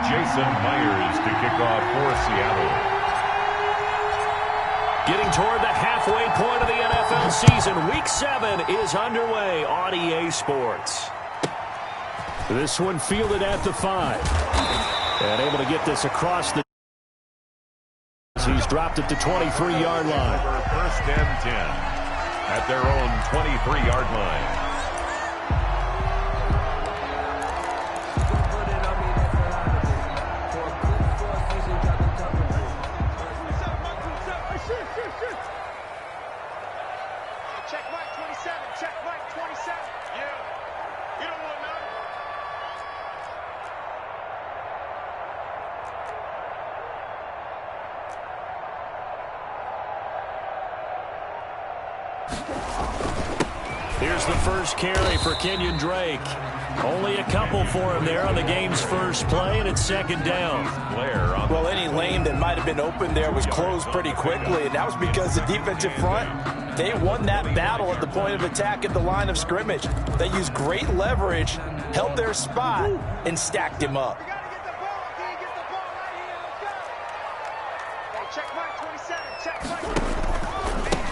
Jason Myers to kick off for Seattle. Getting toward the halfway point of the NFL season, Week 7 is underway on EA Sports. This one fielded at the 5. And able to get this across the... He's dropped it to 23-yard line. First and 10 at their own 23-yard line. Here's the first carry for Kenyon Drake. Only a couple for him there on the game's first play, and it's second down. Well, any lane that might have been open there was closed pretty quickly, and that was because the defensive front, they won that battle at the point of attack at the line of scrimmage. They used great leverage, held their spot, and stacked him up.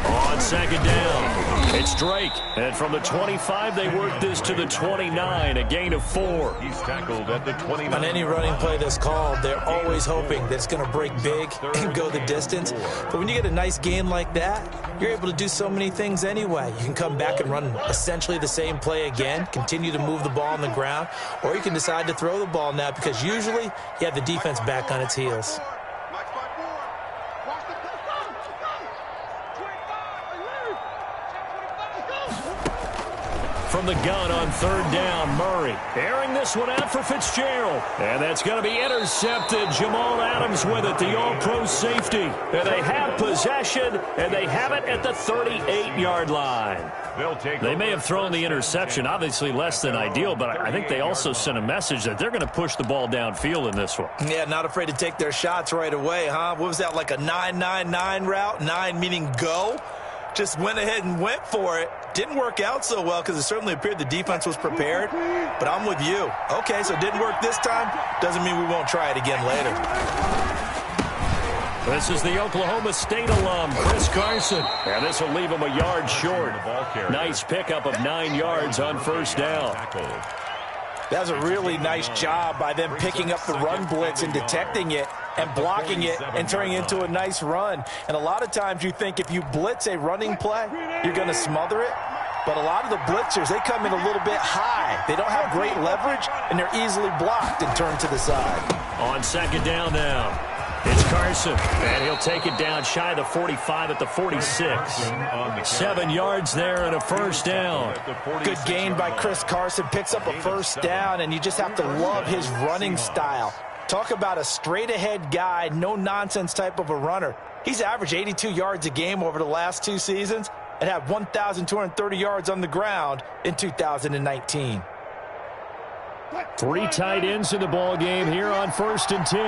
On second down, it's Drake. And from the 25, they work this to the 29, a gain of 4. He's tackled at the 29. On any running play that's called, they're always hoping that it's going to break big and go the distance. But when you get a nice gain like that, you're able to do so many things anyway. You can come back and run essentially the same play again, continue to move the ball on the ground, or you can decide to throw the ball now because usually you have the defense back on its heels. From the gun on third down, Murray airing this one out for Fitzgerald. And that's going to be intercepted. Jamal Adams with it, the all-pro safety. And they have possession, and they have it at the 38-yard line. They may have thrown the interception, obviously less than ideal, but I think they also sent a message that they're going to push the ball downfield in this one. Yeah, not afraid to take their shots right away, huh? What was that, like a 9-9-9 route? 9 meaning go? Just went ahead and went for it. Didn't work out so well because it certainly appeared the defense was prepared. But I'm with you. Okay, so it didn't work this time. Doesn't mean we won't try it again later. This is the Oklahoma State alum, Chris Carson. And this will leave him a yard short. Nice pickup of 9 yards on first down. That was a really nice job by them picking up the run blitz and detecting it and blocking it and turning it into a nice run. And a lot of times you think if you blitz a running play, you're going to smother it. But a lot of the blitzers, they come in a little bit high. They don't have great leverage, and they're easily blocked and turned to the side. On second down now, it's Carson, and he'll take it down shy of the 45 at the 46. 7 yards there and a first down. Good gain by Chris Carson. Picks up a first down, and you just have to love his running style. Talk about a straight-ahead guy, no-nonsense type of a runner. He's averaged 82 yards a game over the last 2 seasons and had 1,230 yards on the ground in 2019. 3 tight ends in the ball game here on 1st and 10.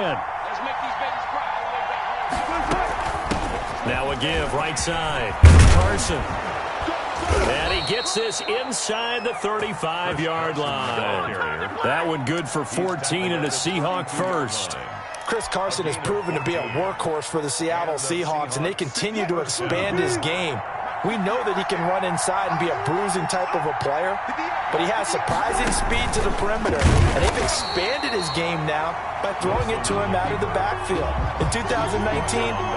Now a give right side. Carson. And he gets this inside the 35-yard line. That one good for 14 and a Seahawk first. Chris Carson has proven to be a workhorse for the Seattle Seahawks, and they continue to expand his game. We know that he can run inside and be a bruising type of a player, but he has surprising speed to the perimeter, and they've expanded his game now by throwing it to him out of the backfield. In 2019,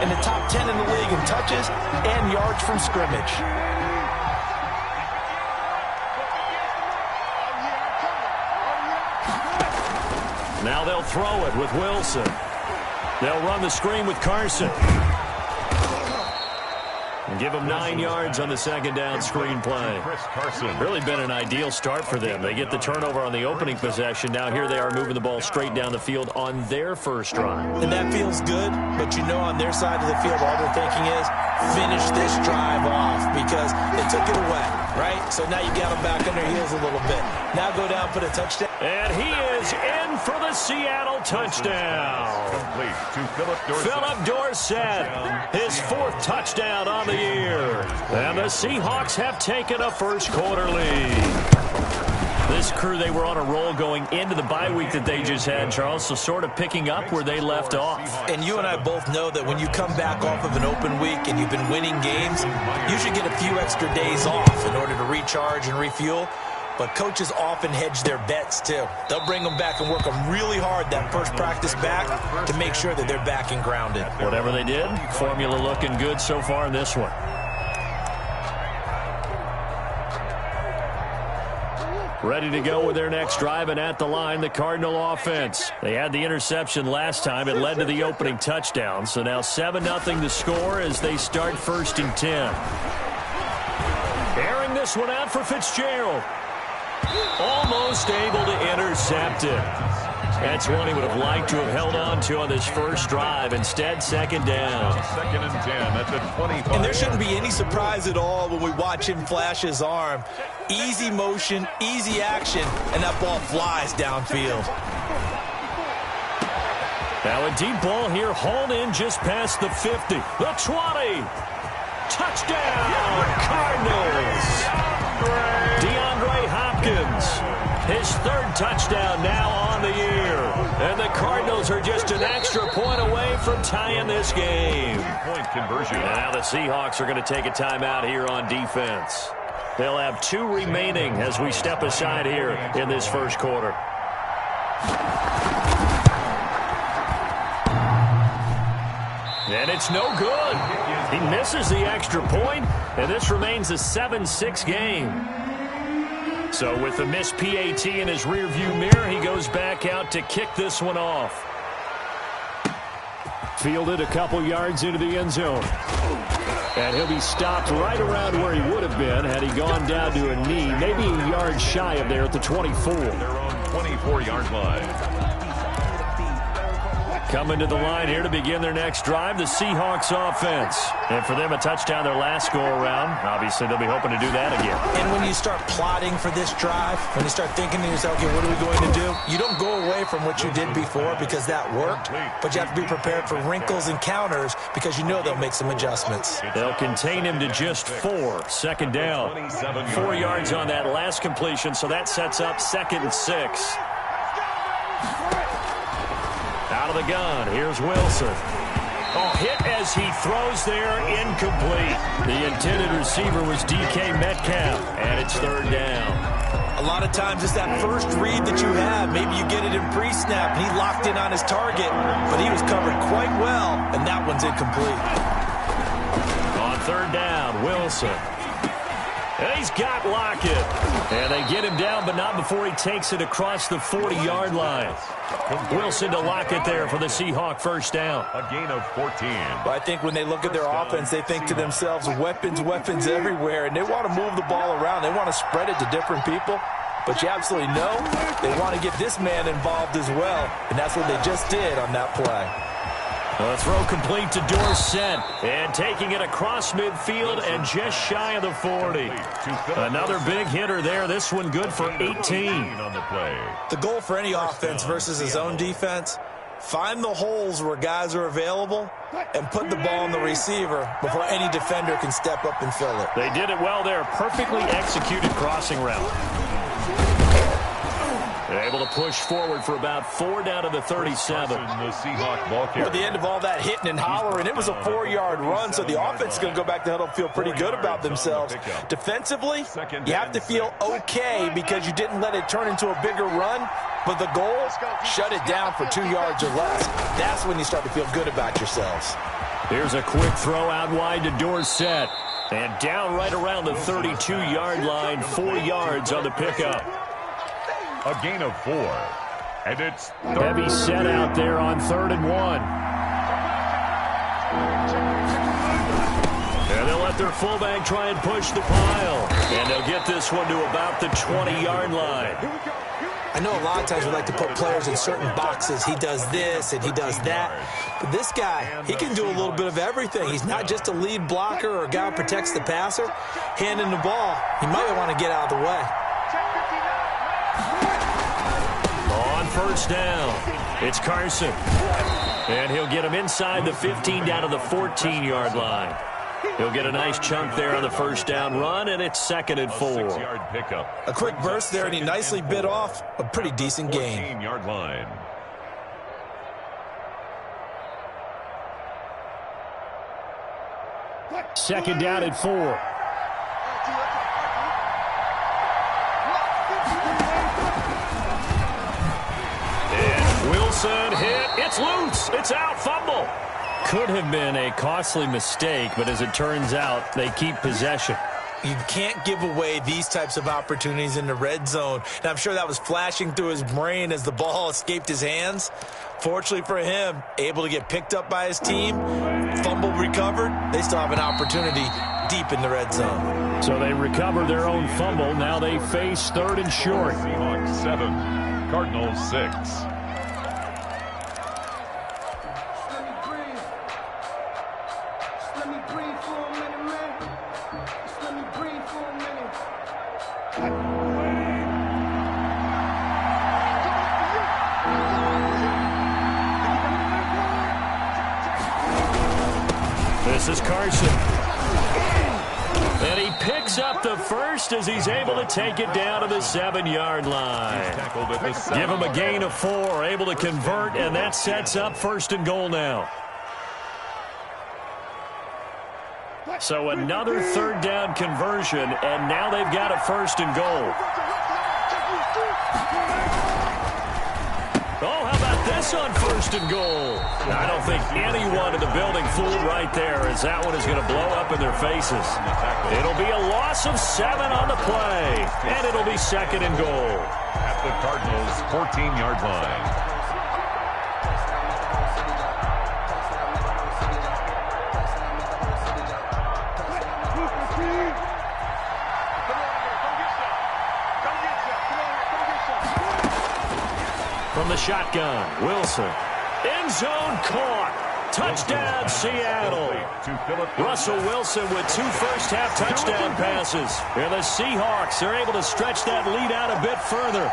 in the top 10 in the league in touches and yards from scrimmage. Now they'll throw it with Wilson. They'll run the screen with Carson. And give them 9 yards on the second down screen play. Really been an ideal start for them. They get the turnover on the opening possession. Now here they are moving the ball straight down the field on their first drive. And that feels good, but you know on their side of the field all they're thinking is finish this drive off because they took it away, right? So now you got them back on their heels a little bit. Now go down, put a touchdown. And he is in for the Seattle touchdown. Complete to Philip Dorsett. Philip Dorsett, his 4th touchdown on the year. And the Seahawks have taken a first quarter lead. This crew, they were on a roll going into the bye week that they just had, Charles, so sort of picking up where they left off. And you and I both know that when you come back off of an open week and you've been winning games, you should get a few extra days off in order to recharge and refuel. But coaches often hedge their bets, too. They'll bring them back and work them really hard that first practice back to make sure that they're back and grounded. Whatever they did, formula looking good so far in this one. Ready to go with their next drive, and at the line, the Cardinal offense. They had the interception last time. It led to the opening touchdown. So now 7-0 the score as they start 1st and 10. Airing this one out for Fitzgerald. Almost able to intercept it. That's one he would have liked to have held on to on this first drive. Instead, 2nd down. 2nd and 10 at the 25. And there shouldn't be any surprise at all when we watch him flash his arm. Easy motion, easy action, and that ball flies downfield. Now a deep ball here, hauled in just past the 50. The 20. Touchdown, Cardinals. DeAndre Hopkins, his 3rd touchdown now on the year. And the Cardinals are just an extra point away from tying this game. Point conversion. And now the Seahawks are going to take a timeout here on defense. They'll have 2 remaining as we step aside here in this first quarter. And it's no good. He misses the extra point, and this remains a 7-6 game. So with the missed PAT in his rearview mirror, he goes back out to kick this one off. Fielded a couple yards into the end zone. And he'll be stopped right around where he would have been had he gone down to a knee, maybe a yard shy of there at the 24. Their own 24-yard line. Coming to the line here to begin their next drive, the Seahawks offense. And for them, a touchdown their last go-around. Obviously, they'll be hoping to do that again. And when you start plotting for this drive, when you start thinking to yourself, okay, what are we going to do? You don't go away from what you did before because that worked, but you have to be prepared for wrinkles and counters because you know they'll make some adjustments. They'll contain him to just 4. 2nd down. 4 yards on that last completion, so that sets up 2nd and 6. Out of the gun, here's Wilson. Oh, hit as he throws there, incomplete. The intended receiver was DK Metcalf, and it's 3rd down. A lot of times it's that first read that you have. Maybe you get it in pre-snap, and he locked in on his target, but he was covered quite well, and that one's incomplete. On 3rd down, Wilson. And he's got Lockett. And they get him down, but not before he takes it across the 40-yard line. Wilson to Lockett there for the Seahawk 1st down. A gain of 14. But I think when they look at their offense, they think to themselves, weapons, weapons everywhere, and they want to move the ball around. They want to spread it to different people. But you absolutely know they want to get this man involved as well, and that's what they just did on that play. A throw complete to Dorsett, and taking it across midfield and just shy of the 40. Another big hitter there. This one good for 18. On the play. The goal for any offense versus his own defense, find the holes where guys are available and put the ball on the receiver before any defender can step up and fill it. They did it well there. Perfectly executed crossing route. They're able to push forward for about 4 down to the 37. The Seahawk ball carrier. At the end of all that hitting and hollering, it was a 4-yard run, so the offense is going to go back to huddle and feel pretty good about themselves. Defensively, you have to feel okay because you didn't let it turn into a bigger run, but the goal, shut it down for 2 yards or less. That's when you start to feel good about yourselves. Here's a quick throw out wide to Dorsett. And down right around the 32-yard line, 4 yards on the pickup. A gain of 4. And it's heavy set out there on 3rd and 1. And they'll let their fullback try and push the pile. And they'll get this one to about the 20-yard line. I know a lot of times we like to put players in certain boxes. He does this and he does that. But this guy, he can do a little bit of everything. He's not just a lead blocker or a guy who protects the passer. Handing the ball, he might want to get out of the way. On 1st down, it's Carson. And he'll get him inside the 15 down to the 14-yard line. He'll get a nice chunk there on the first down run, and it's 2nd and 4. 6-yard pickup. A quick burst there, and he nicely bit off a pretty decent gain. 14-yard line. Second down and 4. And Wilson hit. It's loose. It's out. Fumble. Could have been a costly mistake, but as it turns out, they keep possession. You can't give away these types of opportunities in the red zone. And I'm sure that was flashing through his brain as the ball escaped his hands. Fortunately for him, able to get picked up by his team, fumble recovered. They still have an opportunity deep in the red zone. So they recover their own fumble. Now they face 3rd and short. Seahawks 7, Cardinals 6. This is Carson. And he picks up the first as he's able to take it down to the 7-yard line. Give him a gain of 4, able to convert, and that sets up 1st and goal now. So another 3rd down conversion, and now they've got a 1st and goal. Oh, how about this on 1st and goal? I don't think anyone in the building fooled right there, as that one is going to blow up in their faces. It'll be a loss of 7 on the play, and it'll be 2nd and goal. At the Cardinals' 14-yard line. From the shotgun, Wilson. End zone caught. Touchdown, Seattle. Russell Wilson with 2 first-half touchdown passes. And the Seahawks are able to stretch that lead out a bit further.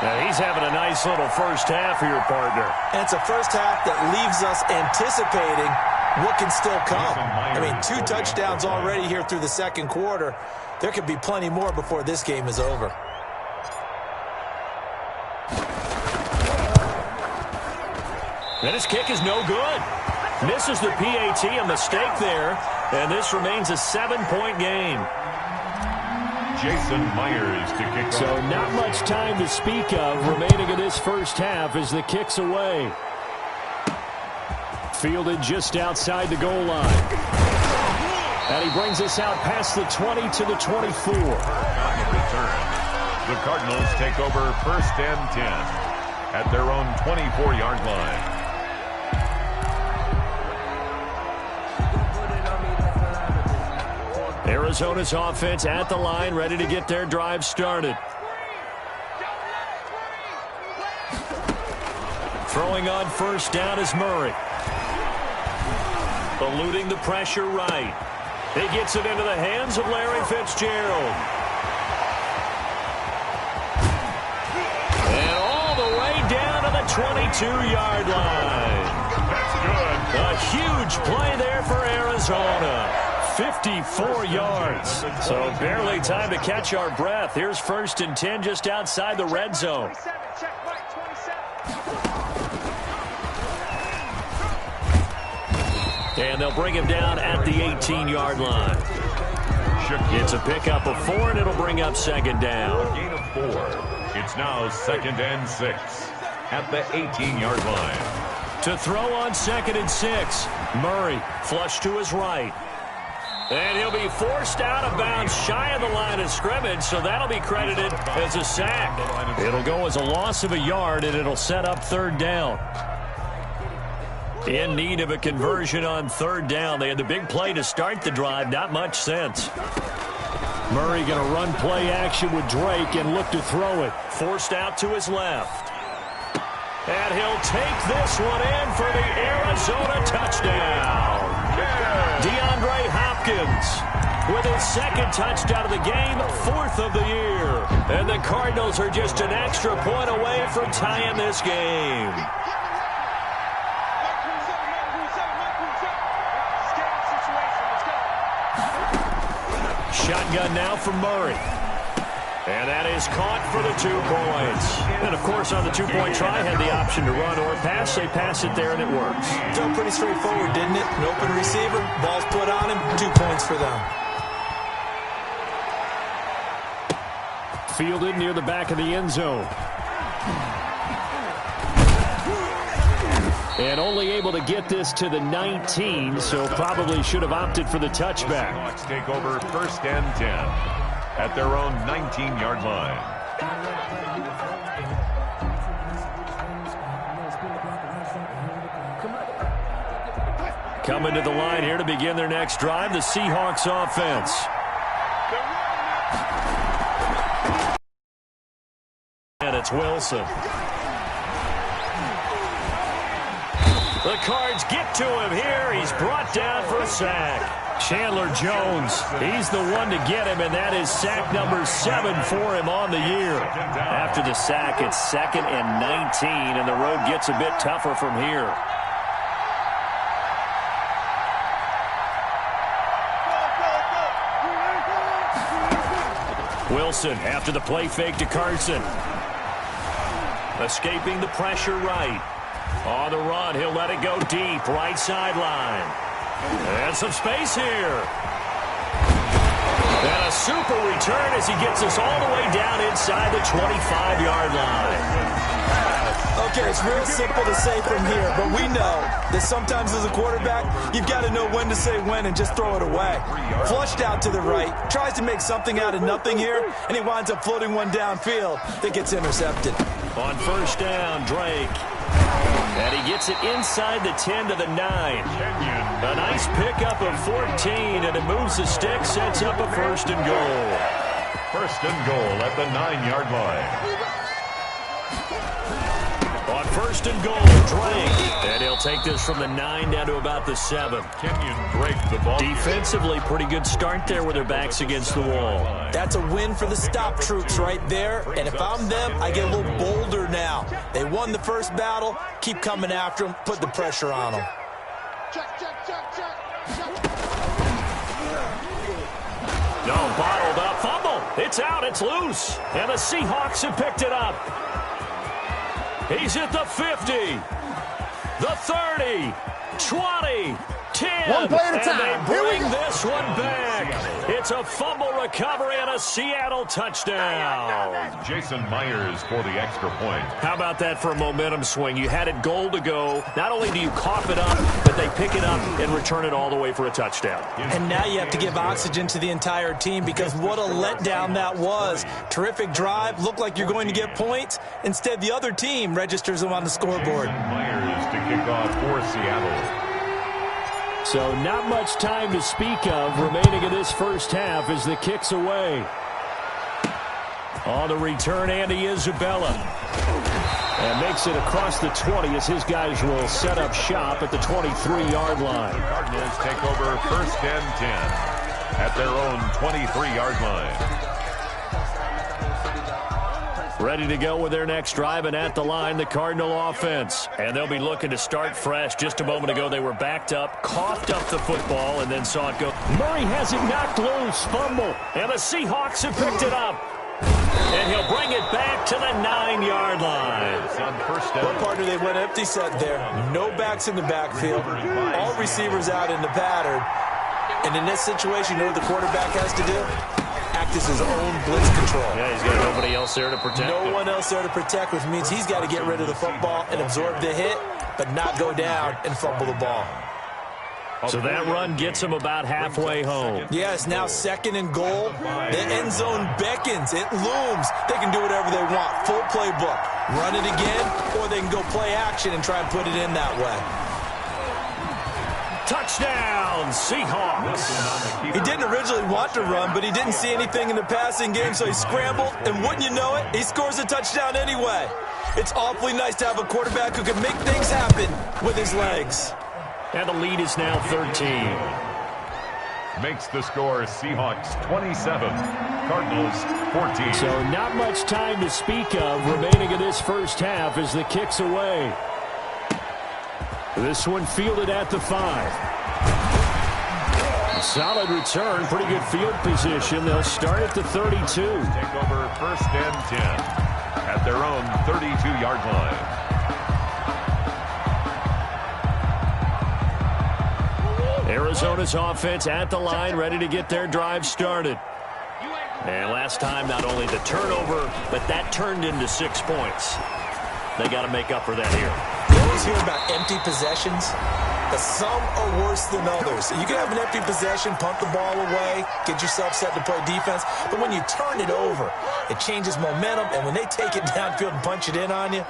Now he's having a nice little first half for your partner. And it's a first half that leaves us anticipating what can still come. I mean, 2 touchdowns already here through the 2nd quarter. There could be plenty more before this game is over. And his kick is no good. Misses the PAT, a mistake there. And this remains a 7-point game. Jason Myers to kick off. So not much time to speak of remaining in this first half as the kick's away. Fielded just outside the goal line. And he brings us out past the 20 to the 24. On the return, the Cardinals take over 1st and 10 at their own 24-yard line. Arizona's offense at the line, ready to get their drive started. Throwing on 1st down is Murray. Eluding the pressure right. He gets it into the hands of Larry Fitzgerald. And all the way down to the 22-yard line. That's good. A huge play there for Arizona. 54 yards. So barely time to catch our breath. Here's 1st and 10 just outside the red zone. And they'll bring him down at the 18-yard line. It's a pickup of 4, and it'll bring up 2nd down. A gain of 4. It's now 2nd and 6 at the 18-yard line. To throw on 2nd and 6. Murray flush to his right. And he'll be forced out of bounds shy of the line of scrimmage, so that'll be credited as a sack. It'll go as a loss of a yard, and it'll set up 3rd down. In need of a conversion on 3rd down. They had the big play to start the drive. Not much sense. Murray going to run play action with Drake and look to throw it. Forced out to his left. And he'll take this one in for the Arizona touchdown. DeAndre Hopkins with his 2nd touchdown of the game, 4th of the year. And the Cardinals are just an extra point away from tying this game. Shotgun now from Murray. And that is caught for the 2 points. And, of course, on the 2-point try, had the option to run or pass. They pass it there, and it works. Felt pretty straightforward, didn't it? An open receiver, ball's put on him, 2 points for them. Fielded near the back of the end zone. And only able to get this to the 19, so probably should have opted for the touchback. The Seahawks take over 1st and 10 at their own 19-yard line. Coming to the line here to begin their next drive, the Seahawks offense. And it's Wilson. The Cards get to him here. He's brought down for a sack. Chandler Jones, he's the one to get him, and that is sack number 7 for him on the year. After the sack, it's 2nd and 19, and the road gets a bit tougher from here. Wilson after the play fake to Carson. Escaping the pressure right. On the run, he'll let it go deep, right sideline. And some space here. And a super return as he gets us all the way down inside the 25-yard line. Okay, it's real simple to say from here, but we know that sometimes as a quarterback, you've got to know when to say when and just throw it away. Flushed out to the right, tries to make something out of nothing here, and he winds up floating one downfield that gets intercepted. On 1st down, Drake. And he gets it inside the 10 to the 9. A nice pickup of 14, and it moves the stick, sets up a 1st and goal. 1st and goal at the 9-yard line. On 1st and goal, Drake. And he'll take this from the 9 down to about the 7. Kenyon Drake, the ball. Defensively, pretty good start there with their backs against the wall. That's a win for the stop troops right there. And if I'm them, I get a little bolder now. They won the first battle. Keep coming after them. Put the pressure on them. No, bottled up. Fumble. It's out. It's loose. And the Seahawks have picked it up. He's at the 50, the 30, 20, 10, one play at a time. And they bring this one back. It's a fumble recovery and a Seattle touchdown. Jason Myers for the extra point. How about that for a momentum swing? You had it goal to go. Not only do you cough it up, but they pick it up and return it all the way for a touchdown. And now you have to give oxygen to the entire team because what a letdown that was. Terrific drive. Looked like you're going to get points. Instead, the other team registers them on the scoreboard. Jason Myers to kick off for Seattle. So not much time to speak of remaining in this first half as the kick's away. On the return, Andy Isabella. And makes it across the 20 as his guys will set up shop at the 23-yard line. The Cardinals take over 1st and 10 at their own 23-yard line. Ready to go with their next drive, and at the line, the Cardinal offense. And they'll be looking to start fresh. Just a moment ago, they were backed up, coughed up the football, and then saw it go. Murray has it knocked loose, fumble, and the Seahawks have picked it up. And he'll bring it back to the 9-yard line. What partner they went empty set there? No backs in the backfield. All receivers out in the pattern. And in this situation, you know what the quarterback has to do? Act as his own blitz control. Yeah, he's got nobody else there to protect him. No one else there to protect, which means he's got to get rid of the football and absorb the hit, but not go down and fumble the ball. So that run gets him about halfway home. Yes, now 2nd and goal. The end zone beckons. It looms. They can do whatever they want. Full playbook. Run it again, or they can go play action and try and put it in that way. Touchdown, Seahawks. He didn't originally want to run, but he didn't see anything in the passing game, so he scrambled, and wouldn't you know it, he scores a touchdown anyway. It's awfully nice to have a quarterback who can make things happen with his legs. And the lead is now 13. Makes the score Seahawks 27, Cardinals 14. So not much time to speak of remaining in this first half as the kick's away. This one fielded at the 5. Solid return, pretty good field position. They'll start at the 32. Take over first and 10 at their own 32-yard line. Arizona's offense at the line, ready to get their drive started. And last time, not only the turnover, but that turned into 6 points. They got to make up for that here. You always hear about empty possessions, but some are worse than others. You can have an empty possession, punt the ball away, get yourself set to play defense, but when you turn it over, it changes momentum, and when they take it downfield and punch it in on you,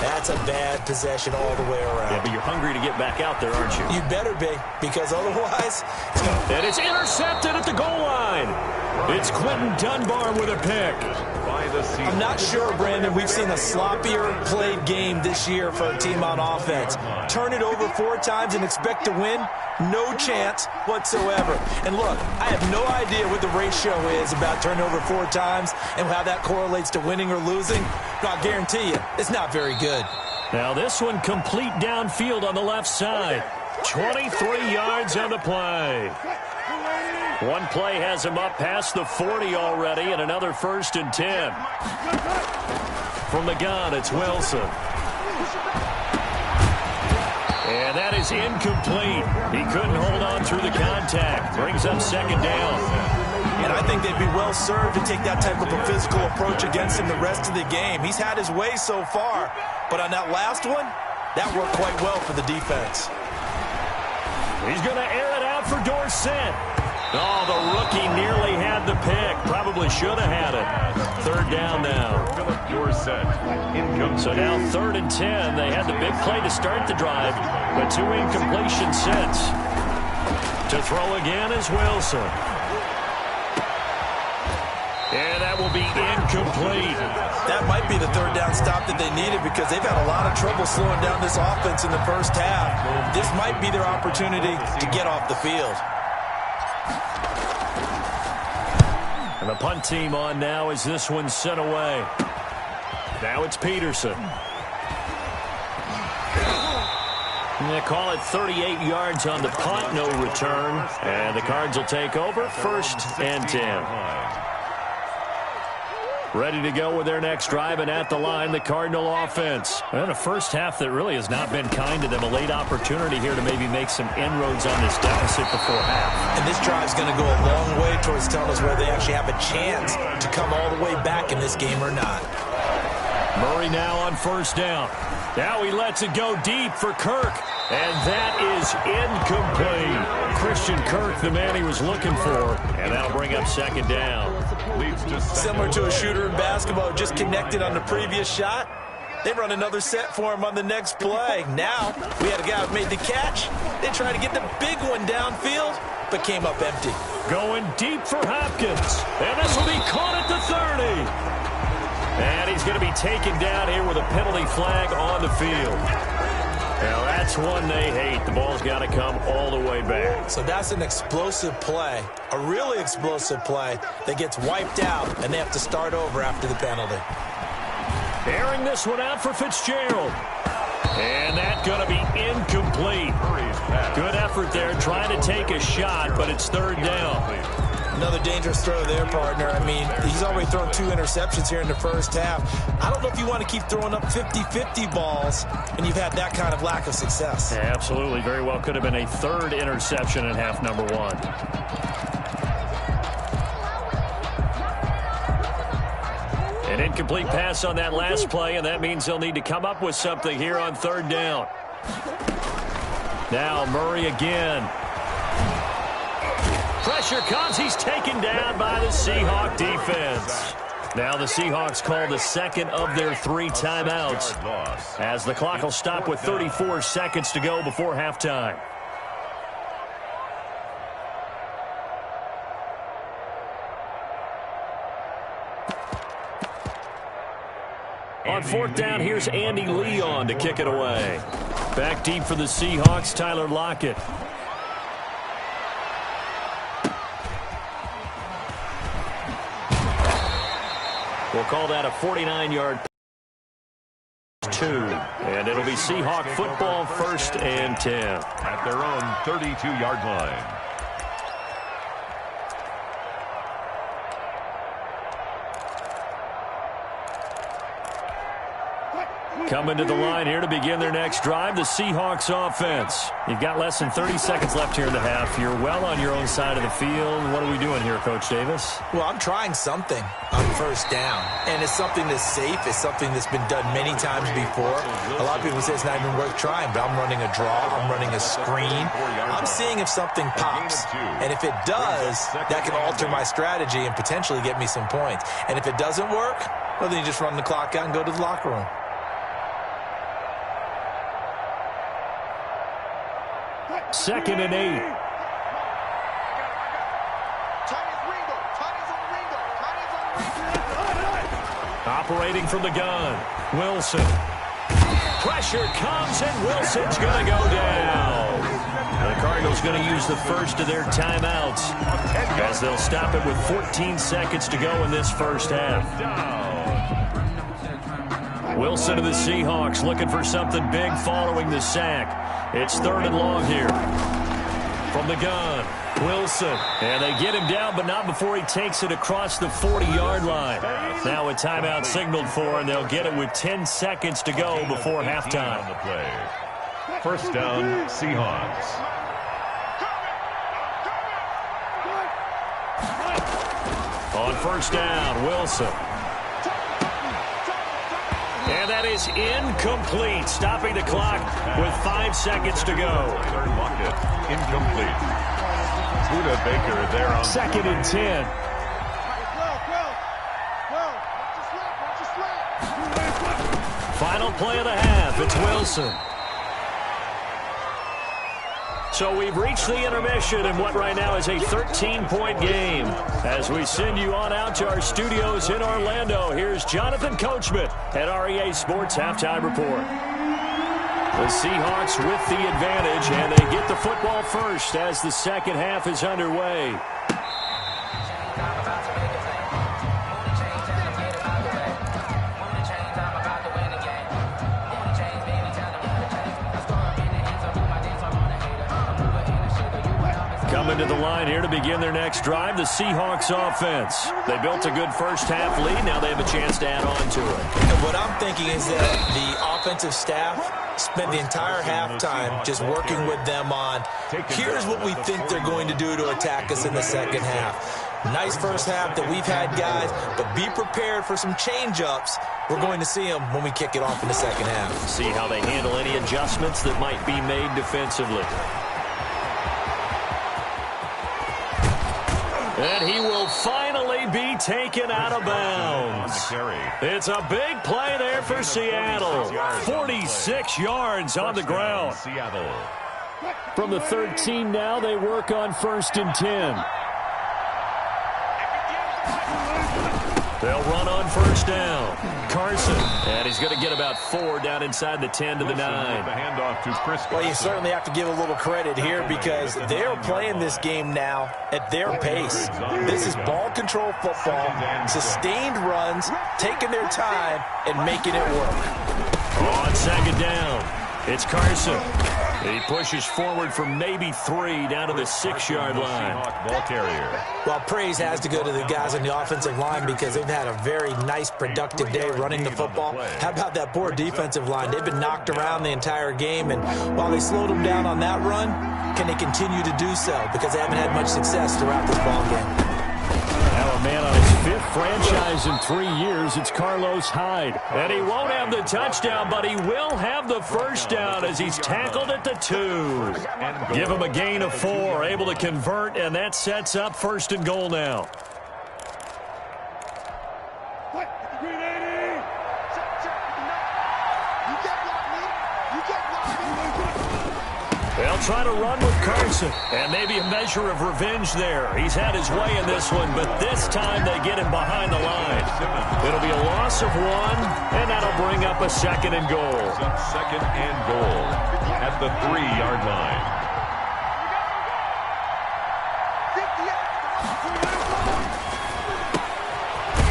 that's a bad possession all the way around. Yeah, but you're hungry to get back out there, aren't you? You better be, because otherwise... And it's intercepted at the goal line. It's Quentin Dunbar with a pick. I'm not sure, Brandon, we've seen a sloppier played game this year for a team on offense. Turn it over 4 times and expect to win? No chance whatsoever. And look, I have no idea what the ratio is about turnover 4 times and how that correlates to winning or losing. But I'll guarantee you, it's not very good. Now this one complete downfield on the left side. 23 yards on the play. One play has him up past the 40 already, and another 1st and 10. From the gun, it's Wilson. And that is incomplete. He couldn't hold on through the contact. Brings up 2nd down. And I think they'd be well served to take that type of a physical approach against him the rest of the game. He's had his way so far, but on that last one, that worked quite well for the defense. He's going to air it out for Dorsett. Oh, the rookie nearly had the pick. Probably should have had it. 3rd down now. Dorsett. So now 3rd and 10. They had the big play to start the drive, but 2 incompletions since. To throw again is Wilson. And that will be incomplete. That might be the 3rd down stop that they needed because they've had a lot of trouble slowing down this offense in the first half. This might be their opportunity to get off the field. And the punt team on now as this one's sent away. Now it's Peterson. And they call it 38 yards on the punt, no return. And the Cards will take over 1st and 10. Ready to go with their next drive, and at the line, the Cardinal offense. And a first half that really has not been kind to them. A late opportunity here to maybe make some inroads on this deficit before half. And this drive's going to go a long way towards telling us whether they actually have a chance to come all the way back in this game or not. Murray now on 1st down. Now he lets it go deep for Kirk. And that is incomplete. Christian Kirk, the man he was looking for. And that'll bring up 2nd down. Similar to a shooter in basketball, just connected on the previous shot. They run another set for him on the next play. Now, we had a guy who made the catch. They tried to get the big one downfield, but came up empty. Going deep for Hopkins. And this will be caught at the 30. And he's going to be taken down here with a penalty flag on the field. Now, that's one they hate. The ball's got to come all the way back. So that's an explosive play, a really explosive play that gets wiped out, and they have to start over after the penalty. Airing this one out for Fitzgerald. And that's going to be incomplete. Good effort there trying to take a shot, but it's 3rd down. Another dangerous throw there, partner. I mean, he's already thrown 2 interceptions here in the first half. I don't know if you want to keep throwing up 50-50 balls, and you've had that kind of lack of success. Yeah, absolutely. Very well could have been a 3rd interception in half number 1. An incomplete pass on that last play, and that means they'll need to come up with something here on 3rd down. Now Murray again. Pressure comes. He's taken down by the Seahawk defense. Now the Seahawks call the 2nd of their 3 timeouts as the clock will stop with 34 seconds to go before halftime. On 4th down, here's Andy Leon to kick it away. Back deep for the Seahawks, Tyler Lockett. We'll call that a 49-yard 2. And it'll be Seahawk football 1st and 10. At their own 32-yard line. Coming to the line here to begin their next drive, the Seahawks offense. You've got less than 30 seconds left here in the half. You're well on your own side of the field. What are we doing here, Coach Davis? Well, I'm trying something on first down, and it's something that's safe. It's something that's been done many times before. A lot of people say it's not even worth trying, but I'm running a draw. I'm running a screen. I'm seeing if something pops, and if it does, that can alter my strategy and potentially get me some points. And if it doesn't work, well, then you just run the clock out and go to the locker room. Second and 8. Operating from the gun, Wilson. Pressure comes, and Wilson's going to go down. The Cardinals going to use the first of their timeouts as they'll stop it with 14 seconds to go in this first half. Wilson of the Seahawks looking for something big following the sack. It's third and long here. From the gun, Wilson. And they get him down, but not before he takes it across the 40-yard line. Now a timeout signaled for, and they'll get it with 10 seconds to go before halftime. On the play. First down, Seahawks. On first down, Wilson. And that is incomplete, stopping the clock with 5 seconds to go. Third bucket, incomplete. Buda Baker there on second and 10. Final play of the half, it's Wilson. So we've reached the intermission in what right now is a 13-point game. As we send you on out to our studios in Orlando, here's Jonathan Coachman at REA Sports Halftime Report. The Seahawks with the advantage, and they get the football first as the second half is underway. Coming to the line here to begin their next drive, the Seahawks offense. They built a good first half lead. Now they have a chance to add on to it. And what I'm thinking is that the offensive staff spent the entire halftime just working with them on, here's what we think they're going to do to attack us in the second half. Nice first half that we've had, guys, but be prepared for some change-ups. We're going to see them when we kick it off in the second half. See how they handle any adjustments that might be made defensively. And he will finally be taken out of bounds. It's a big play there for Seattle. 46 yards on the ground. From the 13 now, they work on first and 10. They'll run on first down. Carson. And he's going to get about 4 down inside the 10 to the 9. The handoff to Chris Carson. Well, you certainly have to give a little credit here because they're playing this game now at their pace. This is ball control football, sustained runs, taking their time, and making it work. On second down, it's Carson. He pushes forward for maybe 3 down to the 6-yard line. Ball carrier. Well, praise has to go to the guys on the offensive line because they've had a very nice, productive day running the football. How about that poor defensive line? They've been knocked around the entire game, and while they slowed them down on that run, can they continue to do so? Because they haven't had much success throughout this ball game. Now a man on his 5th franchise in 3 years, it's Carlos Hyde. And he won't have the touchdown, but he will have the first down as he's tackled at the 2. Give him a gain of 4, able to convert, and that sets up first and goal now. They'll try to run with Carson, and maybe a measure of revenge there. He's had his way in this one, but this time they get him behind the line. It'll be a loss of 1, and that'll bring up a second and goal. Second and goal at the 3-yard line.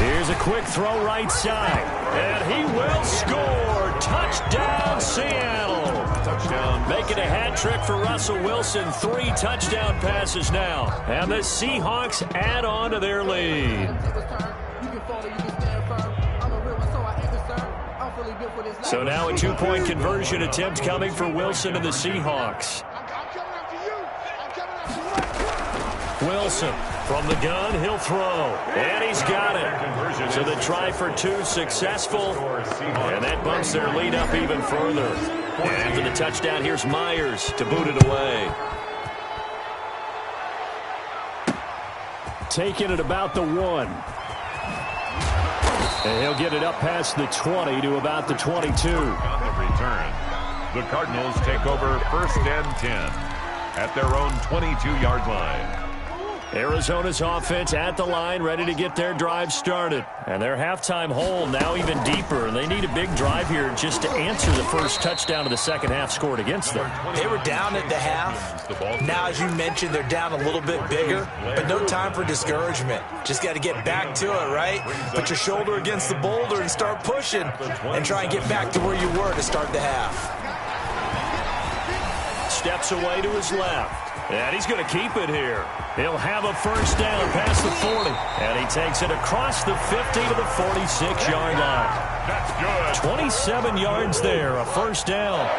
Here's a quick throw right side, and he will score. Touchdown, Seattle. Touchdown. Making a hat trick for Russell Wilson. 3 touchdown passes now. And the Seahawks add on to their lead. So now a two-point conversion attempt coming for Wilson and the Seahawks. Wilson from the gun, he'll throw. And he's got it. So the try for two successful. And that bumps their lead up even further. And after the touchdown, here's Myers to boot it away. Taking it about the 1. And he'll get it up past the 20 to about the 22. On the return, the Cardinals take over 1st and 10 at their own 22-yard line. Arizona's offense at the line, ready to get their drive started. And their halftime hole now even deeper. And they need a big drive here just to answer the first touchdown of the second half scored against them. They were down at the half. Now, as you mentioned, they're down a little bit bigger, but no time for discouragement. Just got to get back to it, right? Put your shoulder against the boulder and start pushing and try and get back to where you were to start the half. Steps away to his left. And he's going to keep it here. He'll have a first down past the 40. And he takes it across the 50 to the 46-yard line. That's good. 27 yards there, a first down.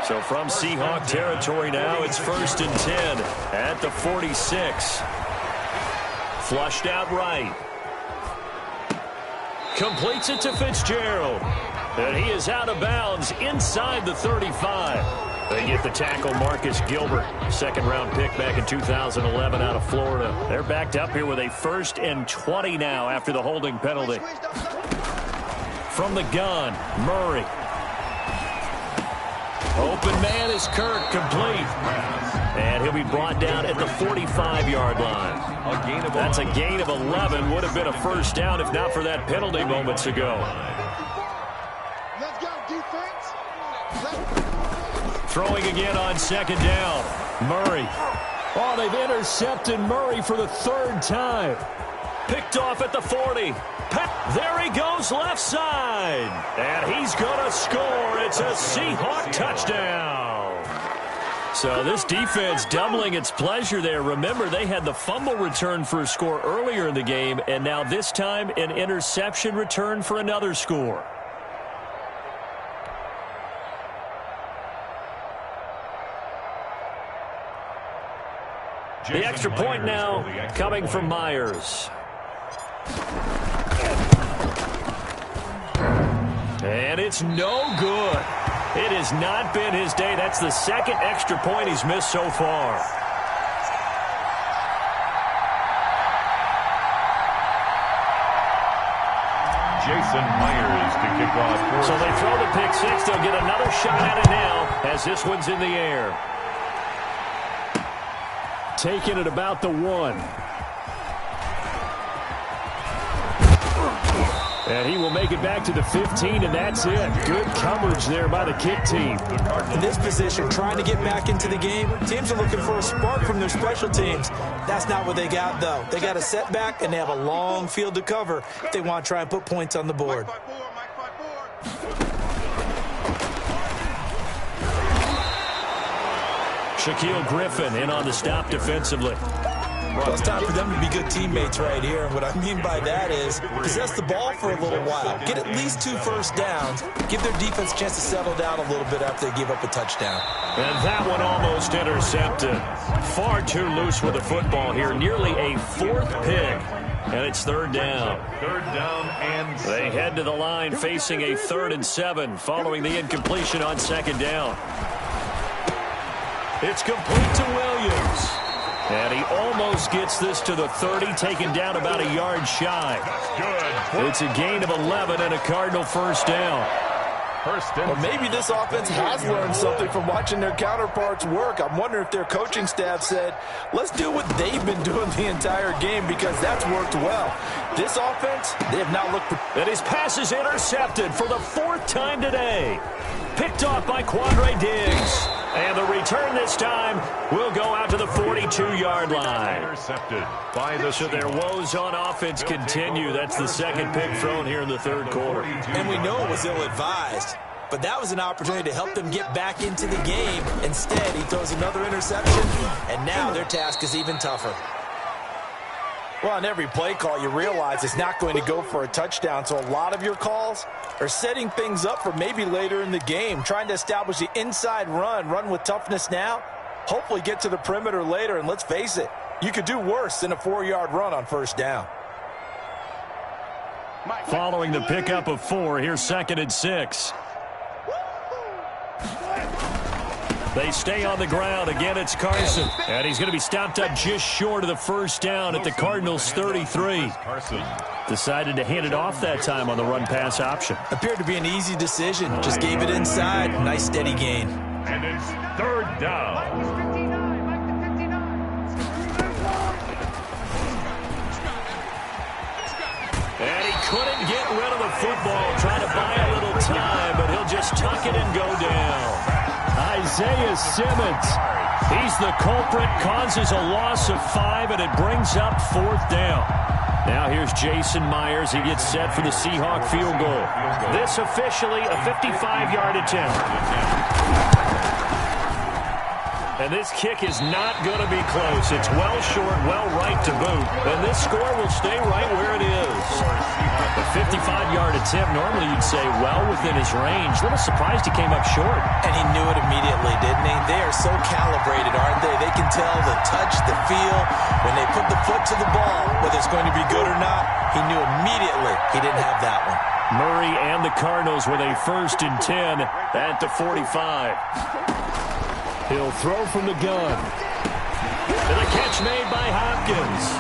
So from Seahawk territory now, it's 1st and 10 at the 46. Flushed out right. Completes it to Fitzgerald. And he is out of bounds inside the 35. They get the tackle, Marcus Gilbert, second-round pick back in 2011 out of Florida. They're backed up here with a 1st and 20 now after the holding penalty. From the gun, Murray. Open man is Kirk, complete. And he'll be brought down at the 45-yard line. That's a gain of 11. Would have been a first down if not for that penalty moments ago. Let's go, defense. Throwing again on second down. Murray. Oh, they've intercepted Murray for the 3rd time. Picked off at the 40. There he goes left side. And he's going to score. It's a Seahawk touchdown. So this defense doubling its pleasure there. Remember, they had the fumble return for a score earlier in the game, and now this time an interception return for another score. The extra point now coming from Myers. And it's no good. It has not been his day. That's the 2nd extra point he's missed so far. Jason Myers to kick off. So they throw the pick six. They'll get another shot at it now as this one's in the air. Taking it about the 1. And he will make it back to the 15, and that's it. Good coverage there by the kick team. In this position, trying to get back into the game, teams are looking for a spark from their special teams. That's not what they got, though. They got a setback, and they have a long field to cover if they want to try and put points on the board. Shaquille Griffin in on the stop defensively. Well, it's time for them to be good teammates right here. And what I mean by that is possess the ball for a little while. Get at least 2 first downs. Give their defense a chance to settle down a little bit after they give up a touchdown. And that one almost intercepted. Far too loose with the football here. Nearly a 4th pick. And it's 3rd down. 3rd down and 7. They head to the line facing a 3rd and 7 following the incompletion on 2nd down. It's complete to Williams. And he almost gets this to the 30, taken down about a yard shy. Good. It's a gain of 11 and a Cardinal first down. Or maybe this offense has learned something from watching their counterparts work. I'm wondering if their coaching staff said, let's do what they've been doing the entire game because that's worked well. This offense, they have not looked... And his pass is intercepted for the 4th time today. Picked off by Quandre Diggs. And the return this time will go out to the 42-yard line. Intercepted by the So their woes on offense continue. That's the 2nd pick thrown here in the 3rd quarter. And we know it was ill-advised, but that was an opportunity to help them get back into the game. Instead, he throws another interception, and now their task is even tougher. Well, on every play call, you realize it's not going to go for a touchdown, so a lot of your calls are setting things up for maybe later in the game, trying to establish the inside run with toughness now, hopefully get to the perimeter later, and let's face it, you could do worse than a 4-yard run on first down. Following the pickup of 4, here's 2nd and 6. They stay on the ground. Again, it's Carson. And he's going to be stopped up just short of the first down at the Cardinals' 33. Decided to hand it off that time on the run-pass option. Appeared to be an easy decision. Just gave it inside. Nice steady gain. And it's 3rd down. And he couldn't get rid of the football. Trying to buy a little time, but he'll just tuck it and go down. Isaiah Simmons, he's the culprit, causes a loss of 5, and it brings up 4th down. Now here's Jason Myers. He gets set for the Seahawk field goal. This officially a 55-yard attempt. And this kick is not going to be close. It's well short, well right to boot. And this score will stay right where it is. A 55-yard attempt, normally you'd say well within his range. A little surprised he came up short. And he knew it immediately, didn't he? They are so calibrated, aren't they? They can tell the touch, the feel. When they put the foot to the ball, whether it's going to be good or not, he knew immediately he didn't have that one. Murray and the Cardinals with a 1st and 10 at the 45. He'll throw from the gun. And the catch made by Hopkins.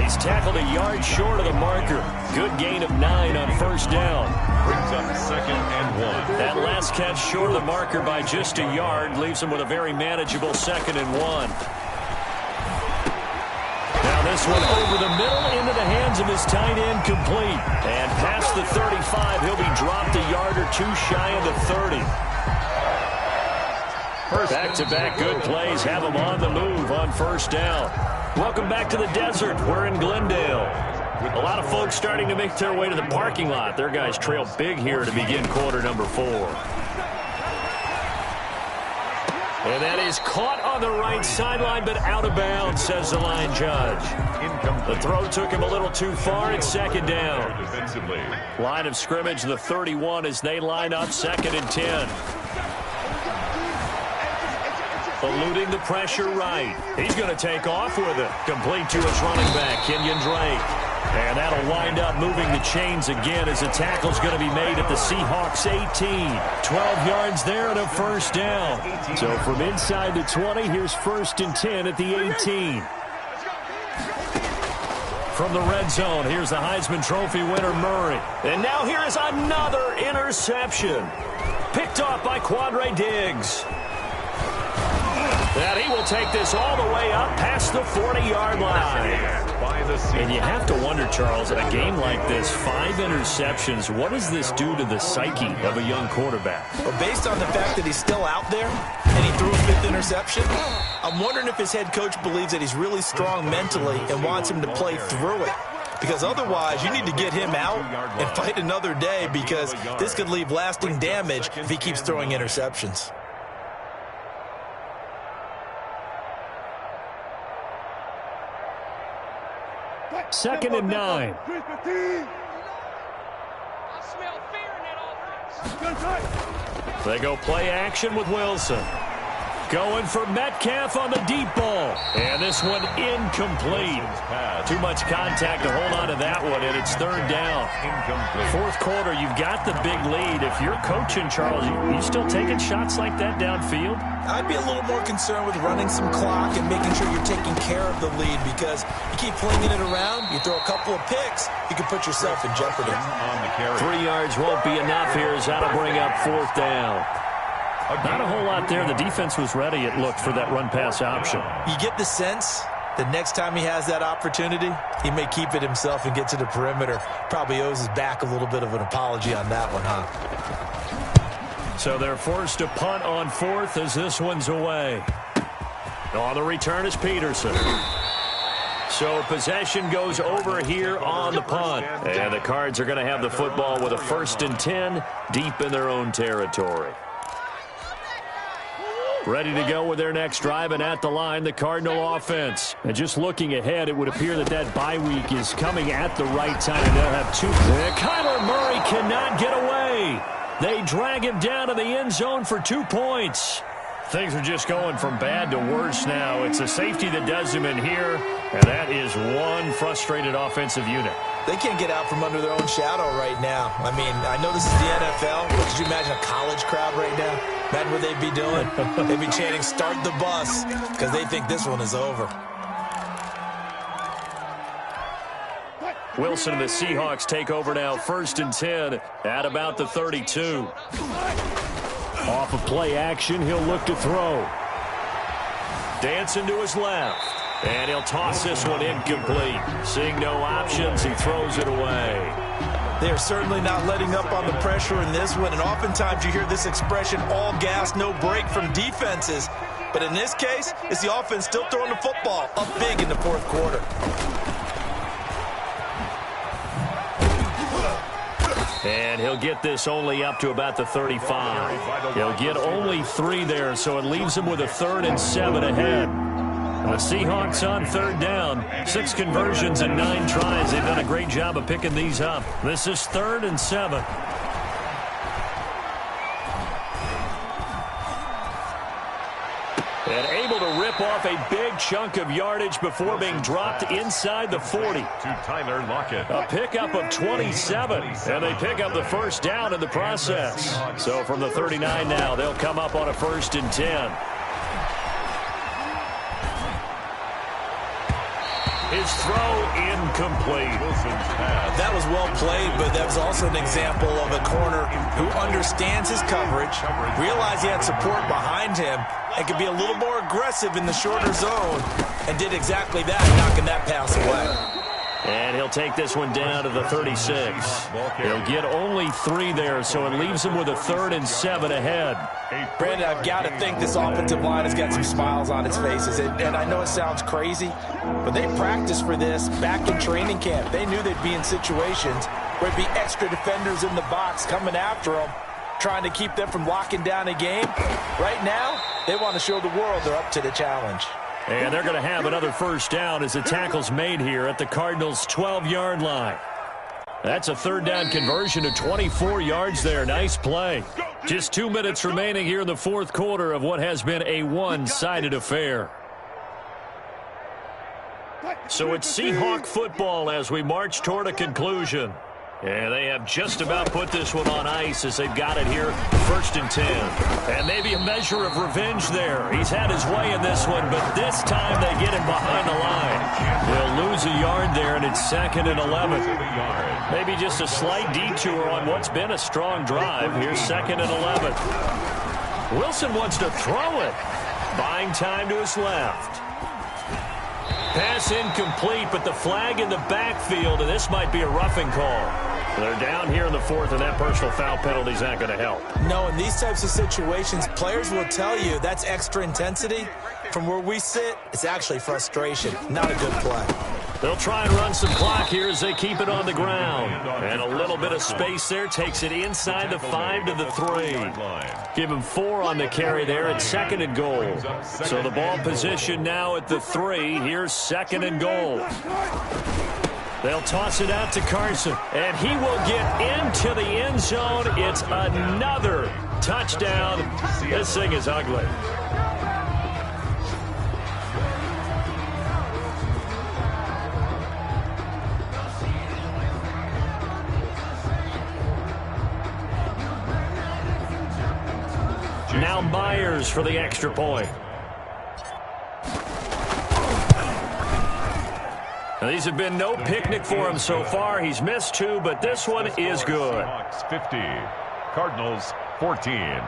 He's tackled a yard short of the marker. Good gain of 9 on first down. Brings up 2nd and 1. That last catch short of the marker by just a yard leaves him with a very manageable 2nd and 1. Now this one over the middle into the hands of his tight end, complete. And past the 35, he'll be dropped a yard or 2 shy of the 30. Back-to-back good plays have him on the move on first down. Welcome back to the desert. We're in Glendale. A lot of folks starting to make their way to the parking lot. Their guys trail big here to begin quarter number 4. And that is caught on the right sideline, but out of bounds, says the line judge. The throw took him a little too far. It's 2nd down. Line of scrimmage, the 31, as they line up 2nd and 10. Eluding the pressure right. He's going to take off with it. Complete to his running back, Kenyon Drake. And that'll wind up moving the chains again as the tackle's going to be made at the Seahawks 18. 12 yards there and a first down. So from inside the 20, here's 1st and 10 at the 18. From the red zone, here's the Heisman Trophy winner, Murray. And now here is another interception. Picked off by Quandre Diggs. And he will take this all the way up past the 40-yard line. And you have to wonder, Charles, in a game like this, 5 interceptions, what does this do to the psyche of a young quarterback? Well, based on the fact that he's still out there and he threw a 5th interception, I'm wondering if his head coach believes that he's really strong mentally and wants him to play through it. Because otherwise, you need to get him out and fight another day, because this could leave lasting damage if he keeps throwing interceptions. Second and 9. They go play action with Wilson. Going for Metcalf on the deep ball. And this one incomplete. Too much contact to hold on to that one, and it's 3rd down. Fourth quarter, you've got the big lead. If you're coaching, Charles, you still taking shots like that downfield? I'd be a little more concerned with running some clock and making sure you're taking care of the lead, because you keep flinging it around, you throw a couple of picks, you can put yourself in jeopardy. 3 yards won't be enough here as that'll bring up 4th down. Not a whole lot there. The defense was ready, it looked, for that run-pass option. You get the sense that next time he has that opportunity, he may keep it himself and get to the perimeter. Probably owes his back a little bit of an apology on that one, huh? So they're forced to punt on 4th as this one's away. On the return is Peterson. So possession goes over here on the punt. And the Cards are going to have the football with a 1st and 10 deep in their own territory. ready to go with their next drive, and at the line, the Cardinal offense. And just looking ahead, it would appear that bye week is coming at the right time, and they'll have two. Kyler Murray cannot get away. They drag him down to the end zone for 2 points. Things are just going from bad to worse now. It's a safety that does him in here, and that is one frustrated offensive unit. They can't get out from under their own shadow right now. I mean, I know this is the NFL, but could you imagine a college crowd right now? Imagine what they'd be doing. They'd be chanting, "Start the bus," because they think this one is over. Wilson and the Seahawks take over now, 1st and 10 at about the 32. Off of play action, he'll look to throw. Dancing to his left. And he'll toss this one incomplete. Seeing no options, he throws it away. They are certainly not letting up on the pressure in this one, and oftentimes you hear this expression, all gas, no break from defenses. But in this case, it's the offense still throwing the football up big in the 4th quarter. And he'll get this only up to about the 35. He'll get only 3 there, so it leaves him with a 3rd and 7 ahead. And the Seahawks on 3rd down. 6 conversions and 9 tries. They've done a great job of picking these up. This is 3rd and 7. And able to rip off a big chunk of yardage before being dropped inside the 40. To Tyler Lockett. A pickup of 27, and they pick up the 1st down in the process. So from the 39 now, they'll come up on a 1st and 10. His throw incomplete. That was well played, but that was also an example of a corner who understands his coverage, realized he had support behind him, and could be a little more aggressive in the shorter zone, and did exactly that, knocking that pass away. And he'll take this one down to the 36. He'll get only 3 there, so it leaves him with a 3rd and 7 ahead. Brandon, I've got to think this offensive line has got some smiles on its faces. And I know it sounds crazy, but they practiced for this back in training camp. They knew they'd be in situations where there'd be extra defenders in the box coming after them, trying to keep them from locking down a game. Right now, they want to show the world they're up to the challenge. And they're going to have another 1st down as the tackle's made here at the Cardinals' 12-yard line. That's a 3rd down conversion of 24 yards there. Nice play. Just 2 minutes remaining here in the 4th quarter of what has been a one-sided affair. So it's Seahawk football as we march toward a conclusion. And they have just about put this one on ice as they've got it here, 1st and 10. And maybe a measure of revenge there. He's had his way in this one, but this time they get him behind the line. They'll lose a yard there, and it's 2nd and 11. Maybe just a slight detour on what's been a strong drive. Here's 2nd and 11. Wilson wants to throw it. Buying time to his left. Pass incomplete, but the flag in the backfield, and this might be a roughing call. They're down here in the 4th, and that personal foul penalty is not going to help. No, in these types of situations, players will tell you that's extra intensity. From where we sit, it's actually frustration, not a good play. They'll try and run some clock here as they keep it on the ground. And a little bit of space there takes it inside the 5 to the 3. Give him 4 on the carry there at 2nd and goal. So the ball position now at the 3. Here's 2nd and goal. They'll toss it out to Carson, and he will get into the end zone. It's another touchdown. This thing is ugly. Now Myers for the extra point. Now these have been no picnic for him so far. He's missed 2, but this one is good. 50, Cardinals 14.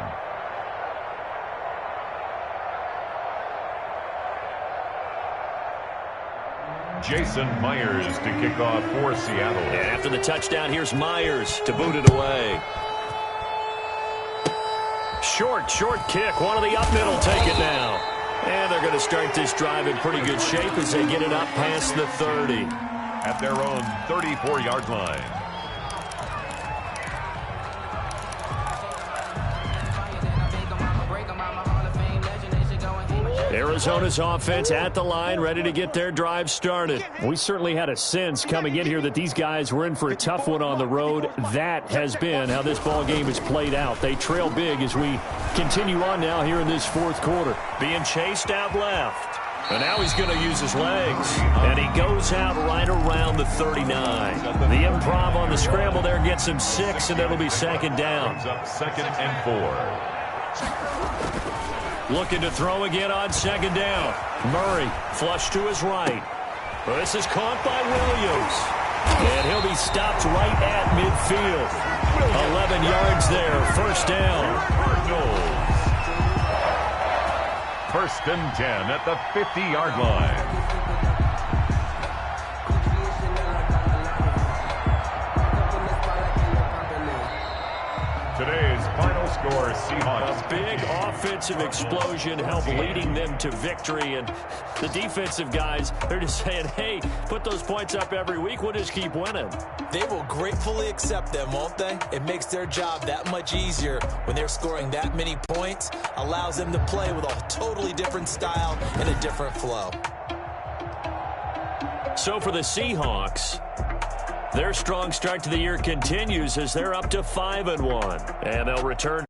Jason Myers to kick off for Seattle. And after the touchdown, here's Myers to boot it away. Short kick. One of the up middle take it now. And they're going to start this drive in pretty good shape as they get it up past the 30. At their own 34-yard line. Arizona's offense at the line, ready to get their drive started. We certainly had a sense coming in here that these guys were in for a tough one on the road. That has been how this ball game has played out. They trail big as we continue on now here in this fourth quarter. Being chased out left. And now he's going to use his legs. And he goes out right around the 39. The improv on the scramble there gets him 6, and it'll be second down. Second and 4. Looking to throw again on second down. Murray flush to his right. This is caught by Williams. And he'll be stopped right at midfield. 11 yards there, first down. First and 10 at the 50-yard line. Today's final score, Seahawks. A big offensive explosion helped leading them to victory. And the defensive guys, they're just saying, hey, put those points up every week. We'll just keep winning. They will gratefully accept them, won't they? It makes their job that much easier when they're scoring that many points. Allows them to play with a totally different style and a different flow. So for the Seahawks, their strong start to the year continues as they're up to 5-1. And they'll return